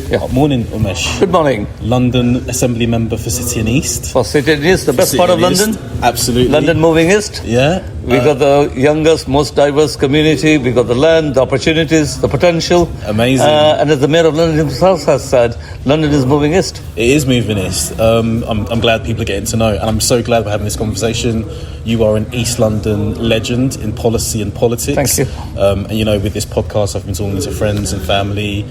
Yeah. Morning, Unmesh. Good morning. London Assembly Member for City and East. For City and East, the best part of London? Absolutely. London moving east? Yeah. We got the youngest, most diverse community. We got the land, the opportunities, the potential. Amazing. And as the Mayor of London himself has said, London is moving east. It is moving east. I'm glad people are getting to know, and I'm so glad we're having this conversation. You are an East London legend in policy and politics. Thank you. And you know, with this podcast, I've been talking to friends and family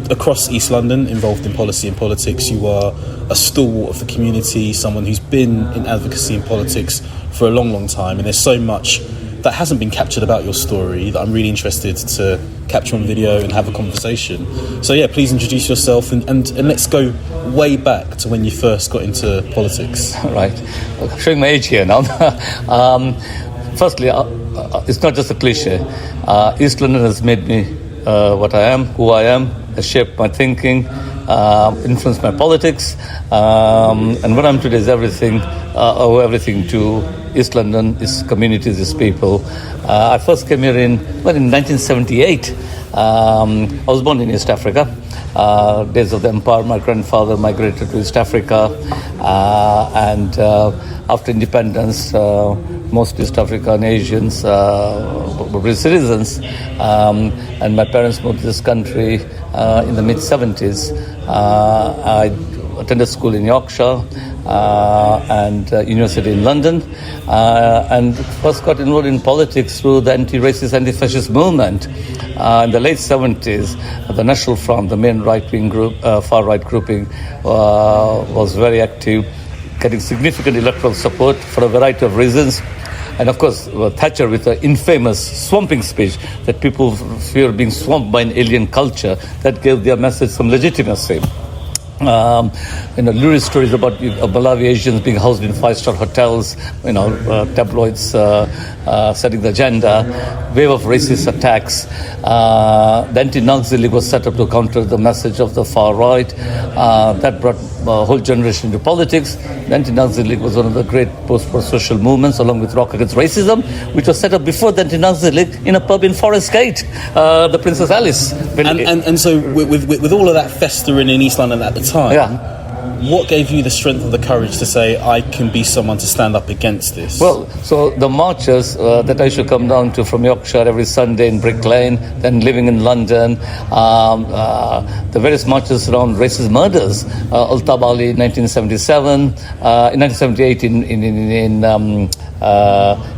across East London involved in policy and politics. You are a stalwart of the community, someone who's been in advocacy and politics for a long, long time, and there's so much that hasn't been captured about your story that I'm really interested to capture on video and have a conversation. So yeah, please introduce yourself and let's go way back to when you first got into politics. Right. Showing my age here now. Firstly, it's not just a cliche. East London has made me what I am, who I am, has shaped my thinking, influenced my politics, and what I'm today is everything, owe everything to East London, its communities, its people. I first came here in 1978. I was born in East Africa. Days of the empire, my grandfather migrated to East Africa, and after independence, most East African Asians were citizens, and my parents moved to this country in the mid-70s. I attended school in Yorkshire and university in London, and first got involved in politics through the anti-racist, anti-fascist movement. In the late 70s, the National Front, the main right-wing group, far-right grouping, was very active, getting significant electoral support for a variety of reasons. And of course, Thatcher with the infamous swamping speech that people fear being swamped by an alien culture, that gave their message some legitimacy. Lurid stories about Malawi Asians being housed in five-star hotels, tabloids setting the agenda, wave of racist attacks. The anti-Nazi League was set up to counter the message of the far right. That brought a whole generation into politics. The anti-Nazi League was one of the great post-war social movements, along with Rock Against Racism, which was set up before the anti-Nazi League in a pub in Forest Gate, the Princess Alice. And so with all of that festering in East London at the time, what gave you the strength or the courage to say, I can be someone to stand up against this? Well, so the marches that I used to come down to from Yorkshire every Sunday in Brick Lane, then living in London, the various marches around racist murders, Al-Tabali in 1977, in 1978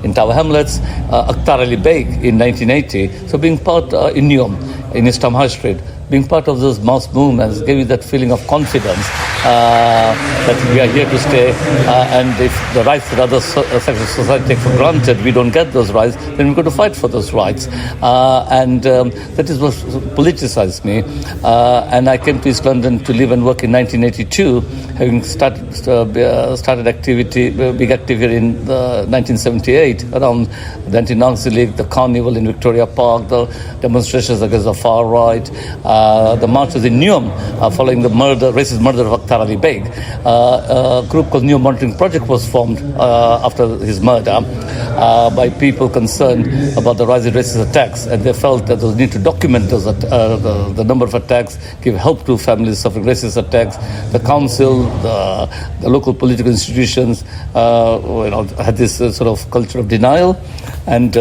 in Tower Hamlets, Akhtar Ali Beg in 1980. So being part in Newham, in East Ham High Street, being part of those mass movements gave you that feeling of confidence that we are here to stay, and if the rights that other sections of society take for granted, we don't get those rights, then we've got to fight for those rights. That is what politicized me. And I came to East London to live and work in 1982, having started activity, big activity in 1978 around the Anti-Nazi League, the Carnival in Victoria Park, the demonstrations against the far right, the marches in Newham following the racist murder of Akhtar Ali Beg. A group called New Monitoring Project was formed after his murder by people concerned about the rising racist attacks, and they felt that there was need to document those the number of attacks, give help to families suffering racist attacks. The council, the local political institutions, had this sort of culture of denial, and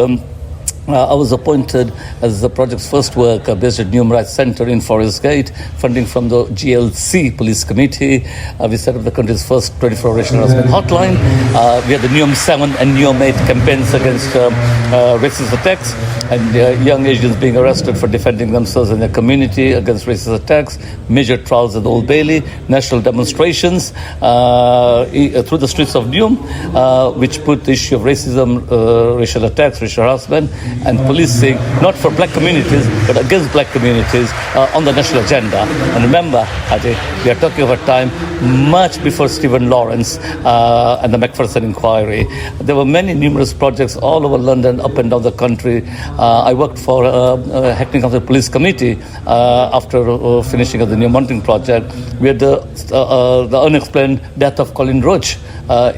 I was appointed as the project's first worker based at Newham Rights Centre in Forest Gate, funding from the GLC Police Committee. We set up the country's first 24-hour harassment hotline. We had the Newham 7 and Newham 8 campaigns against racist attacks, and young Asians being arrested for defending themselves and their community against racist attacks, major trials at the Old Bailey, national demonstrations through the streets of Newham, which put the issue of racism, racial attacks, racial harassment, and policing, not for black communities, but against black communities, on the national agenda. And remember, Adi, we are talking of a time much before Stephen Lawrence and the Macpherson inquiry. There were numerous projects all over London, up and down the country, I worked for Hackney Council Police Committee after finishing of the New Mountain project. We had the unexplained death of Colin Roach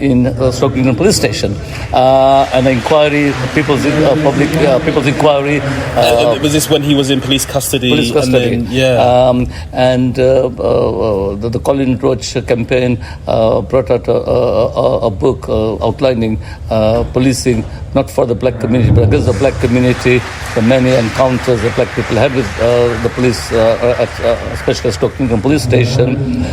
in Stoke Newington Police Station. An inquiry, people's inquiry. Was this when he was in police custody? Police custody. And then, the Colin Roach campaign brought out a book outlining policing not for the black community but against the black community, the many encounters that black people had with the police, especially Stoke Newington Police Station,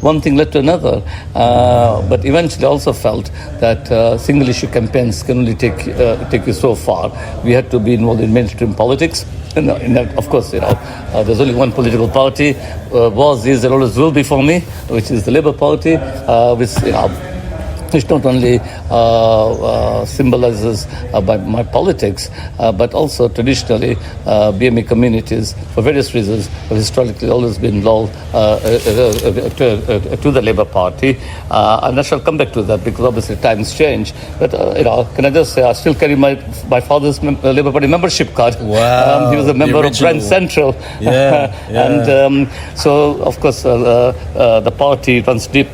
one thing led to another, but eventually I also felt that single issue campaigns can only take you so far. We had to be involved in mainstream politics. Of course, there's only one political party, was, is, and always will be for me, which is the Labour Party, which not only symbolizes my politics, but also traditionally BME communities, for various reasons, have historically always been loyal to the Labour Party. And I shall come back to that because obviously times change. But, can I just say, I still carry my father's Labour Party membership card. Wow. He was a member of Brent Central. Yeah. And so, of course, the party runs deep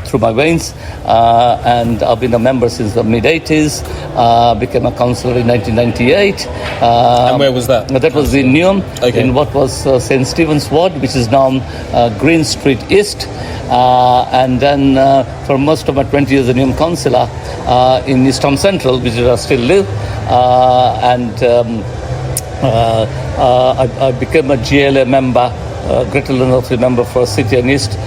through my veins. And I've been a member since the mid-80s, became a councillor in 1998. And where was that? That was in Newham, in what was St. Stephen's Ward, which is now Green Street East. And then for most of my 20 years as a Newham councillor in East Town Central, which I still live. I became a GLA member, Greater London Office member for City and East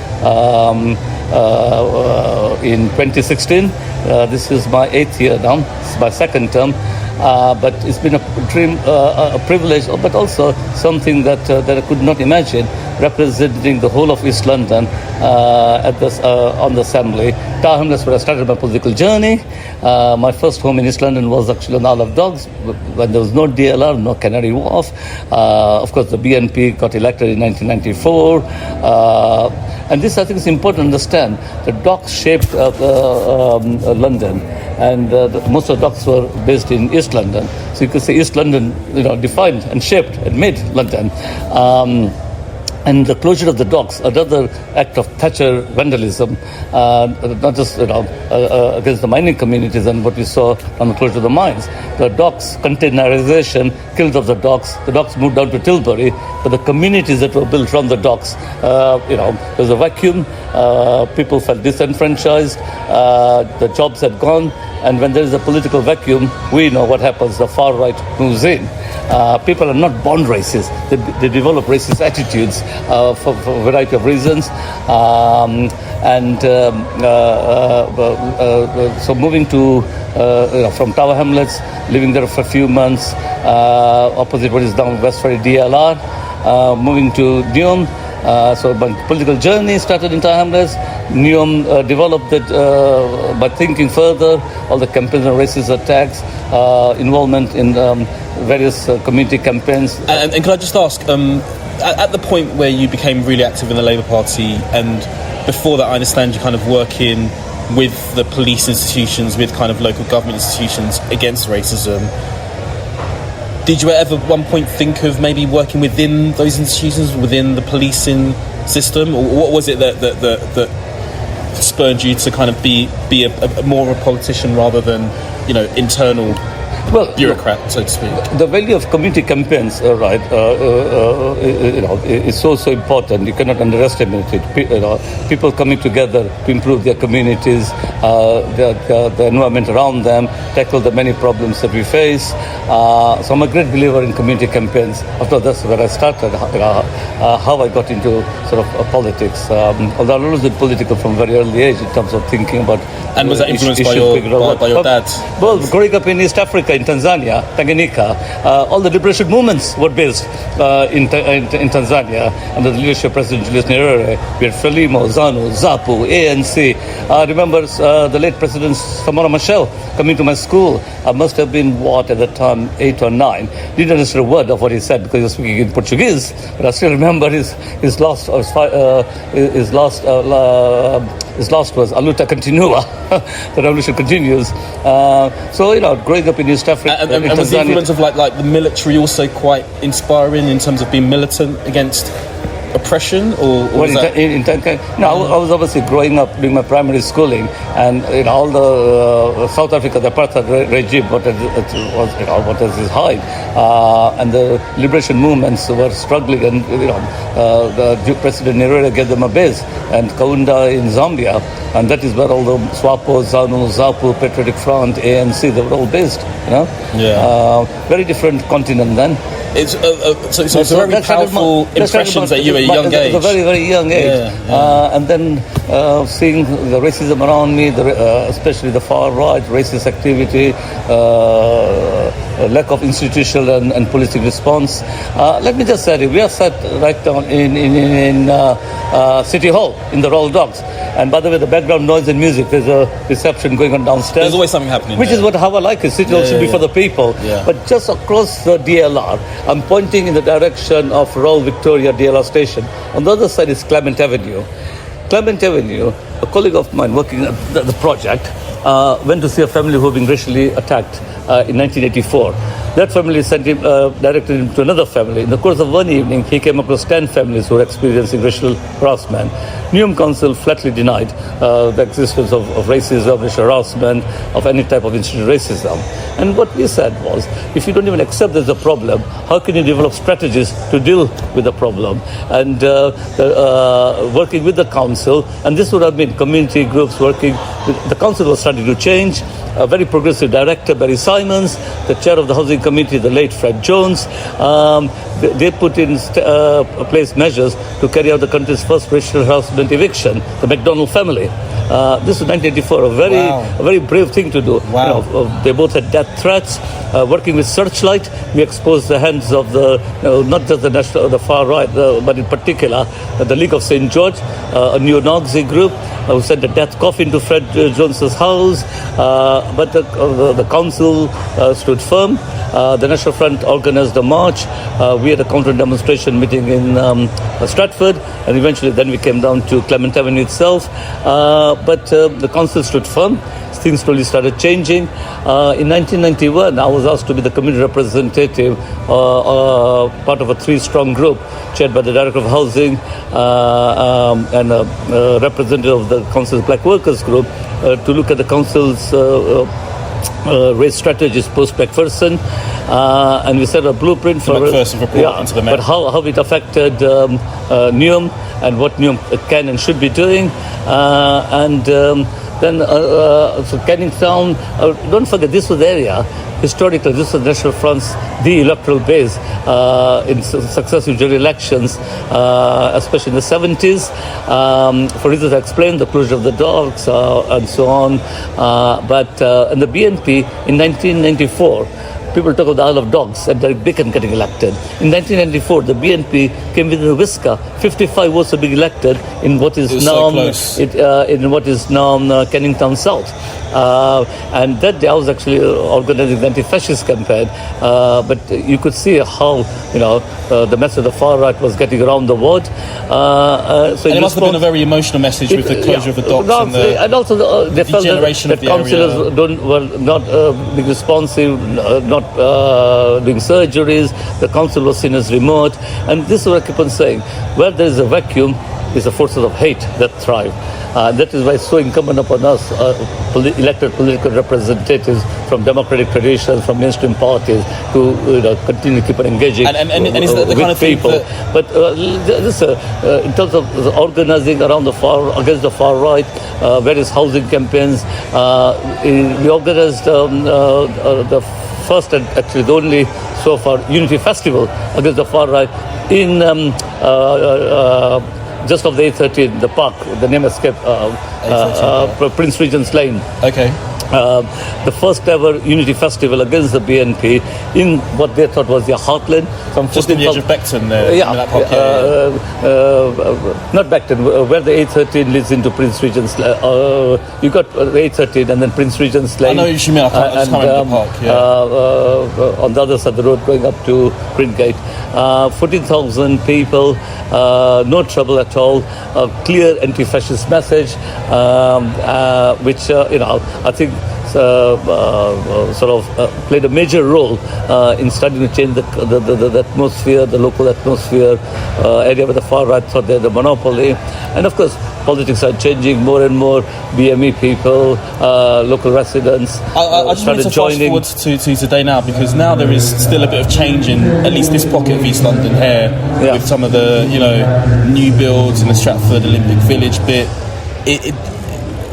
in 2016. This is my 8th year now. It's my second term. But it's been a dream, a privilege, but also something that I could not imagine, representing the whole of East London on the Assembly. Tower Hamlets, where I started my political journey. My first home in East London was actually on Isle of Dogs, when there was no DLR, no Canary Wharf. Of course, the BNP got elected in 1994. And this, I think, is important to understand. The docks shaped London, and most of the docks were based in East London. So you could say East London, defined and shaped and made London. And the closure of the docks, another act of Thatcher vandalism, not just against the mining communities and what we saw on the closure of the mines. The docks, containerization, killed off the docks. The docks moved down to Tilbury, but the communities that were built around the docks, there was a vacuum. People felt disenfranchised. The jobs had gone. And when there is a political vacuum, we know what happens. The far right moves in. People are not born racist. They develop racist attitudes for a variety of reasons. So moving to from Tower Hamlets, living there for a few months, opposite what is now West Ferry DLR, moving to Newham. So my political journey started in Tower Hamlets. Newham developed it by thinking further, all the campaigns on racist attacks, involvement in various community campaigns. And can I just ask, at the point where you became really active in the Labour Party, and before that I understand you kind of working with the police institutions, with kind of local government institutions against racism, did you ever at one point think of maybe working within those institutions, within the policing system? Or what was it that spurred you to kind of be a more of a politician rather than, internal bureaucrat, so to speak? The value of community campaigns, is so important. You cannot underestimate it. People coming together to improve their communities, the environment around them, tackle the many problems that we face. So I'm a great believer in community campaigns. After that's where I started, how I got into sort of politics. Although I always did political from a very early age in terms of thinking about. And was that influenced by your dad? Well, growing up in East Africa, in Tanzania, Tanganyika, all the liberation movements were based in Tanzania under the leadership of President Julius Nyerere. We had Frelimo, ZANU, ZAPU, ANC. I remember the late President Samora Machel coming to my school. I must have been, at the time, 8 or 9. Didn't understand a word of what he said because he was speaking in Portuguese, but I still remember his last his last was "Aluta continua," the revolution continues. So growing up in East Africa, And was the influence of like the military also quite inspiring in terms of being militant against oppression, or was that? I was obviously growing up doing my primary schooling, and all the South Africa, the apartheid regime, what was his height, and the liberation movements were struggling, and the President Nyerere gave them a base, and Kaunda in Zambia, and that is where all the SWAPO, ZANU, ZAPU, Patriotic Front, ANC, they were all based. Very different continent then. It's a very powerful impressions at you at a young age. At a very, very young age. And then seeing the racism around me, especially the far right, racist activity, lack of institutional and political response. Let me just say, we are sat right down in City Hall in the Royal Docks. And by the way, the background noise and music, there's a reception going on downstairs. There's always something happening. Which is how I like it. City Hall should be for the people. Yeah. But just across the DLR, I'm pointing in the direction of Royal Victoria DLR station. On the other side is Clement Avenue. Clement Avenue, a colleague of mine working at the project, went to see a family who had been racially attacked in 1984. That family sent him, directed him to another family. In the course of one evening, he came across 10 families who were experiencing racial harassment. Newham Council flatly denied the existence of racism, racial harassment, of any type of institutional racism. And what we said was, if you don't even accept there's a problem, how can you develop strategies to deal with the problem? And working with the council, and this would have been community groups working, the council was starting to change. A very progressive director, Barry Simons, the chair of the housing committee, the late Fred Jones. They put in place measures to carry out the country's first racial harassment eviction, the McDonald family. This was 1984, a very brave thing to do. Wow. They both had death threats. Working with Searchlight, we exposed the hands of not just the far right, but in particular the League of St. George, a neo-Nazi group who sent a death coffin to Fred Jones's house. But the council stood firm. The National Front organized a march. We had a counter demonstration meeting in Stratford, and eventually then we came down to Clement Avenue itself. But the council stood firm. Things slowly started changing. In 1991, I was asked to be the community representative, part of a three-strong group chaired by the Director of Housing and a representative of the Council's Black Workers Group to look at the Council's race strategies post-Macpherson, and we set a blueprint for Macpherson report into the Met. But how it affected Newham and what Newham can and should be doing, Then Canning Town, don't forget, this was the area, historically, this was National Front's the electoral base in successive general elections, especially in the 70s. For reasons I explained, the closure of the docks and so on. But in the BNP in 1994, people talk of the Isle of Dogs and Derek Bacon getting elected. In 1994, the BNP came within a whisker. 55 votes of being elected in what is now Canning Town South. And that day I was actually organizing the anti-fascist campaign. But you could see how the message of the far right was getting around the world. So it must have been a very emotional message with the closure of the docks and also they felt that councillors were not being responsive, not doing surgeries. The council was seen as remote, and this is what I keep on saying: where there is a vacuum, is the forces of hate that thrive. That is why it's so incumbent upon us, elected political representatives from democratic traditions, from mainstream parties, to continue to keep on engaging and is that the with kind of people. But in terms of organizing against the far right, various housing campaigns, we organized the first and actually the only so far Unity Festival against the far right in just off the A13, the park, the name escaped, Prince Regent's Lane. Okay. The first ever Unity Festival against the BNP in what they thought was their heartland. Just in the edge of Beckton there. That park, not Beckton, where the A13 leads into Prince Regent's Lane. You got the A13 and then Prince Regent's Lane. I know what you mean, I just can't remember the park. On the other side of the road going up to Printgate. 14,000 people, no trouble at all, a clear anti-fascist message, which I think played a major role in starting to change the atmosphere, the local atmosphere, area where the far right thought they had the monopoly. And of course, politics are changing more and more. BME people, local residents I just wanted to joining. fast forward to today now, because now there is still a bit of change in at least this pocket of East London here, with some of the new builds in the Stratford Olympic Village bit.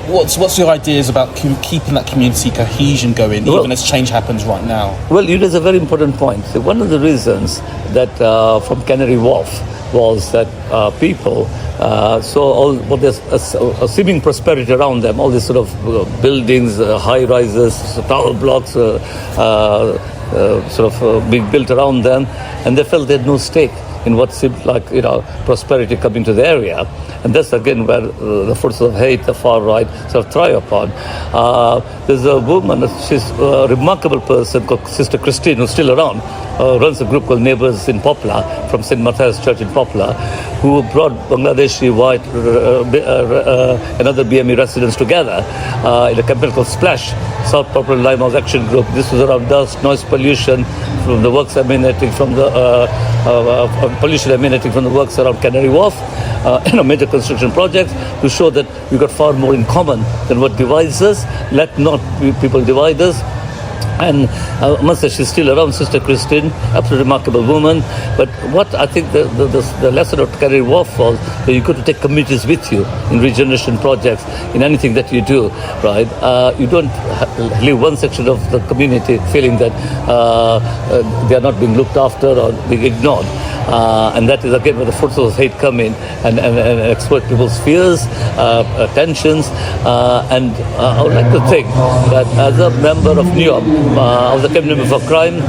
What's your ideas about keeping that community cohesion going, even as change happens right now? Well, you raise a very important point. So one of the reasons that from Canary Wharf was that people saw all what there's a seeming prosperity around them, all these sort of buildings, high rises, tower blocks, being built around them, and they felt they had no stake in what seemed like prosperity coming to the area. And that's again where the forces of hate, the far right, sort of thrive upon. There's a woman, she's a remarkable person called Sister Christine, who's still around, runs a group called Neighbours in Poplar, from St. Matthias Church in Poplar, who brought Bangladeshi, white, and other BME residents together in a campaign called Splash, South Poplar Limehouse Action Group. This was around dust, noise pollution from the works emanating from the pollution emanating from the works around Canary Wharf, major construction projects, to show that we've got far more in common than what divides us. Let not people divide us. And I must say, she's still around, Sister Christine, absolutely remarkable woman. But what I think the lesson of Canary Wharf was that you've got to take communities with you in regeneration projects, in anything that you do, right? You don't leave one section of the community feeling that they are not being looked after or being ignored. And that is again where the forces of hate come in and exploit people's fears, tensions. And I would like to think that as a member of NEOM, I was a cabinet member for crime,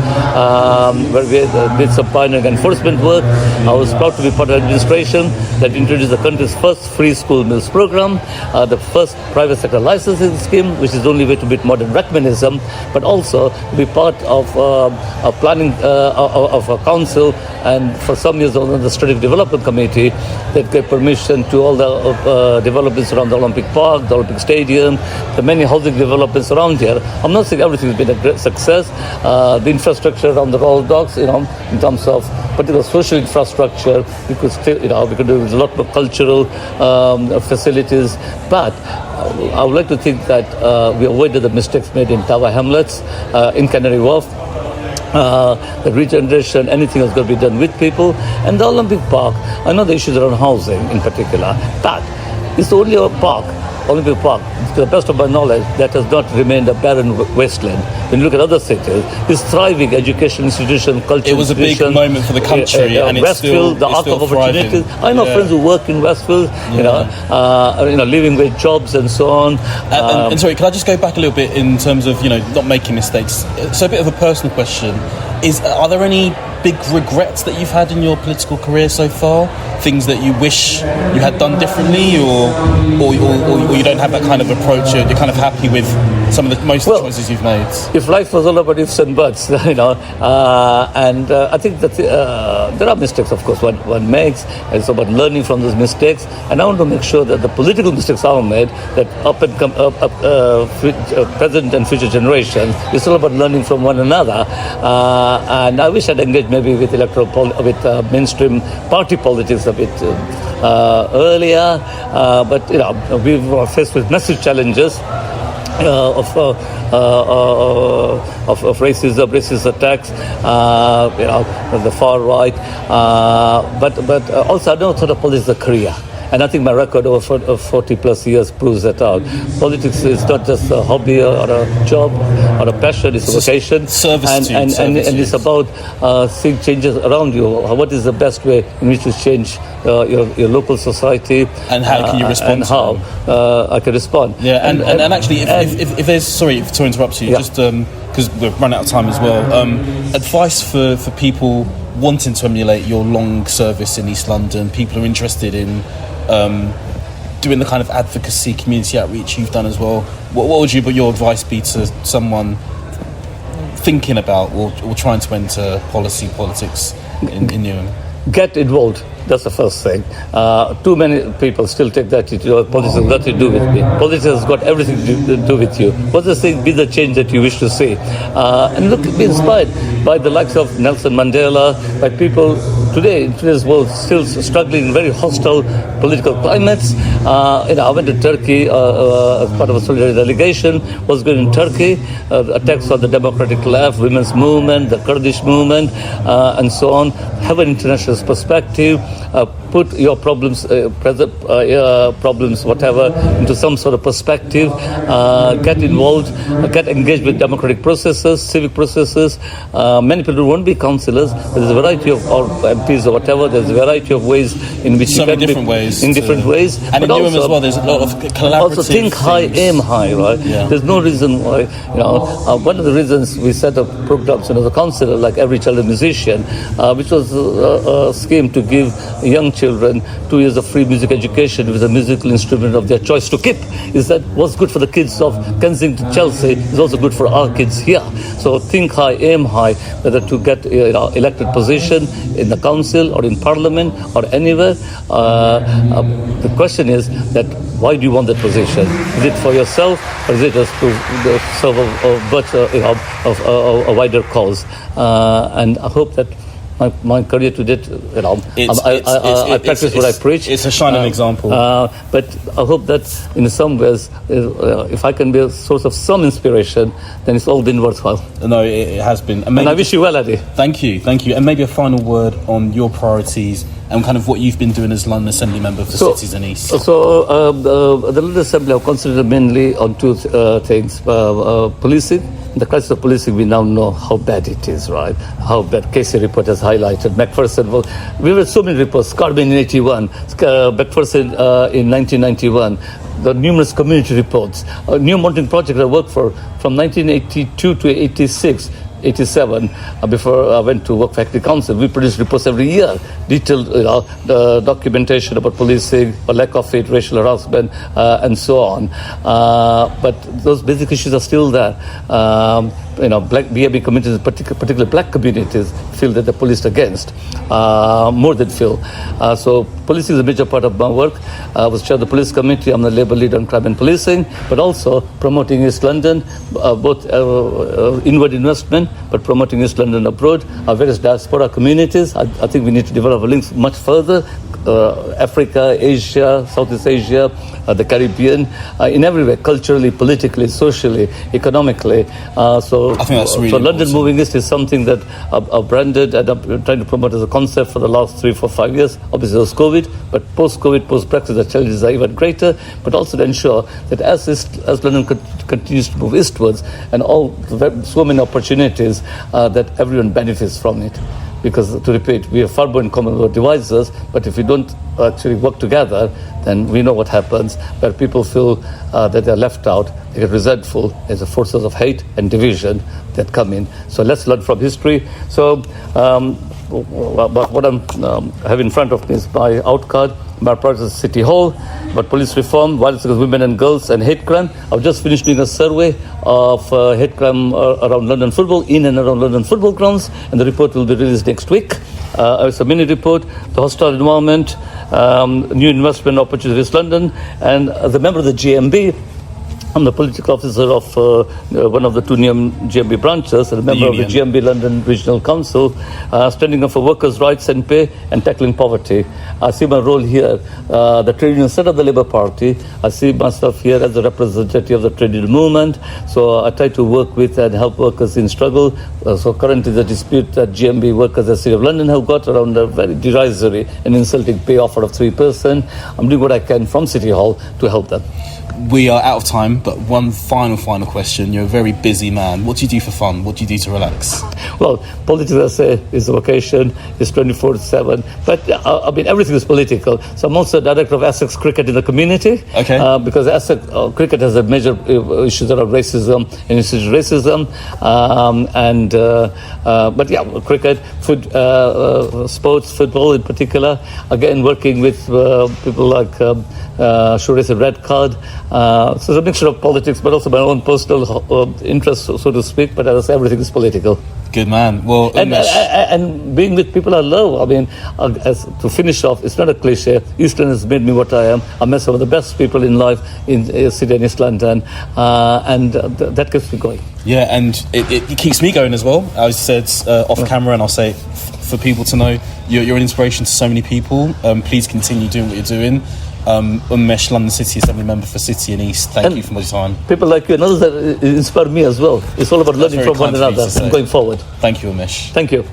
where we did some pioneering enforcement work. I was proud to be part of the administration that introduced the country's first free school meals program, the first private sector licensing scheme, which is the only way to beat modern mechanism, but also to be part of a planning of a council, and for some years on the strategic development committee that gave permission to all the developments around the Olympic Park, the Olympic Stadium, the many housing developments around here. I'm not saying everything has been a great success. The infrastructure around the roll docks, in terms of particular social infrastructure, we could still, we could do a lot more cultural facilities. But I would like to think that we avoided the mistakes made in Tower Hamlets, in Canary Wharf. The regeneration, anything that's going to be done with people. And the Olympic Park, I know the issues around housing in particular, but it's only a park, Olympic Park, to the best of my knowledge, that has not remained a barren wasteland. When you look at other cities, it's thriving education institution, culture. It was a big moment for the country, and it's Westfield, still, the Arc of Opportunities. Thriving. I know friends who work in Westfield, living with jobs and so on. And sorry, can I just go back a little bit in terms of not making mistakes? So a bit of a personal question: are there any big regrets that you've had in your political career so far? Things that you wish you had done differently, or you don't have that kind of approach? You're kind of happy with some of the most of the choices you've made. If life was all about ifs and buts, and I think that there are mistakes, of course, one makes. It's about learning from those mistakes, and I want to make sure that the political mistakes are made, that present and future generations, it's all about learning from one another. And I wish I'd engaged maybe with with mainstream party politics a bit earlier, but we were faced with massive challenges of racism, racist attacks, the far right, but also I don't thought of politics as a career. And I think my record over 40 plus years proves that out. Politics is not just a hobby or a job or a passion, it's a vocation. Service and it's about seeing changes around you. What is the best way in which to change your local society? And how can you respond? And how I can respond. Yeah, and actually, if there's, sorry to interrupt you, just because we've run out of time as well, advice for people wanting to emulate your long service in East London, people who are interested in doing the kind of advocacy, community outreach you've done as well, what would your advice be to someone thinking about or trying to enter politics? in Newham? Get involved. That's the first thing. Too many people still take that attitude. Politics has nothing to do with me. Politics has got everything to do with you. What's the thing? Be the change that you wish to see. And look, be inspired by the likes of Nelson Mandela, by people today in today's world still struggling in very hostile political climates. I went to Turkey as part of a solidarity delegation. Was going in Turkey. Attacks on the democratic left, women's movement, the Kurdish movement, and so on. Have an international perspective. Put your problems, problems, whatever, into some sort of perspective. Get involved. Get engaged with democratic processes, civic processes. Many people won't be councillors. There's a variety of MPs or whatever. There's a variety of ways in which so you can different ways. In different ways. And in Newham as well, there's a lot of collaborative. Also, think high, aim high, right? Yeah. There's no reason why. One of the reasons we set up programs as a councillor, like every child a musician, which was a scheme to give young children 2 years of free music education with a musical instrument of their choice to keep. Is that what's good for the kids of Kensington, Chelsea is also good for our kids here. So think high, aim high, whether to get elected position in the council or in parliament or anywhere. The question is that why do you want that position? Is it for yourself or is it just to serve a wider cause? And I hope that my career to date, I practice what I preach. It's a shining example. But I hope that in some ways, if I can be a source of some inspiration, then it's all been worthwhile. No, it has been. And I wish you well, Adi. Thank you. And maybe a final word on your priorities and kind of what you've been doing as London Assembly member for Cities and East. So the London Assembly, I've concentrated mainly on two things. Policing. The crisis of policing, we now know how bad it is, right? How bad. Casey report has highlighted. Macpherson, we read so many reports. Carbine in 81, Macpherson in 1991. The numerous community reports. New Mountain Project I worked for from 1982 to 87, before I went to work for Active Council. We produce reports every year, detailed documentation about policing, or lack of it, racial harassment, and so on. But those basic issues are still there. Black BAB communities, particularly black communities, feel that they're policed against, more than feel. So policing is a major part of my work. I was chair of the police committee. I'm the labour leader on crime and policing, but also promoting East London, both inward investment, but promoting East London abroad, our various diaspora communities. I think we need to develop a link much further. Africa, Asia, Southeast Asia, the Caribbean, in every way, culturally, politically, socially, economically. So I think that's really London important. Moving East is something that I've branded and I'm trying to promote as a concept for the last 3, 4, 5 years. Obviously, there's COVID, but post-COVID, post-Brexit, the challenges are even greater. But also to ensure that as London continues to move eastwards, and so many opportunities, that everyone benefits from it. Because, to repeat, we have far more in common what divides us, but if we don't actually work together, then we know what happens, where people feel that they're left out, they get resentful. There's the forces of hate and division that come in. So let's learn from history. So what I'm have in front of me is my outcard, my project is City Hall, about police reform, violence against women and girls, and hate crime. I've just finished doing a survey of hate crime around London football, in and around London football grounds, and the report will be released next week. It's a mini report, the hostile environment, new investment opportunities in London, and as a member of the GMB, I'm the political officer of one of the two GMB branches, and a member of the GMB London Regional Council, standing up for workers' rights and pay and tackling poverty. I see my role here, the trade union set of the Labour Party. I see myself here as a representative of the trade union movement. So I try to work with and help workers in struggle. So currently the dispute that GMB workers at the City of London have got around a very derisory and insulting pay offer of 3%. I'm doing what I can from City Hall to help them. We are out of time, but one final question. You're a very busy man. What do you do for fun? What do you do to relax? Well, politics, I say, is a vocation. It's 24/7. But I mean, everything is political. So I'm also director of Essex Cricket in the community. Okay. Because Essex Cricket has a major issues around racism and institutional racism. But yeah, cricket, sports, football in particular. Again, working with people like Sure is a Red Card. So it's a mixture of politics, but also my own personal interest, so to speak. But as I say, everything is political. Good man. Well, and being with people I love. I mean, as to finish off, it's not a cliche. EastEnders has made me what I am. I met some of the best people in life in City and East London, that keeps me going. Yeah, and it keeps me going as well. I said off camera, and I'll say it for people to know, you're an inspiration to so many people. Please continue doing what you're doing. Unmesh, London City Assembly member for City and East. Thank you for your time. People like you and others that inspire me as well. It's all about learning from one another and going forward. Thank you, Unmesh. Thank you.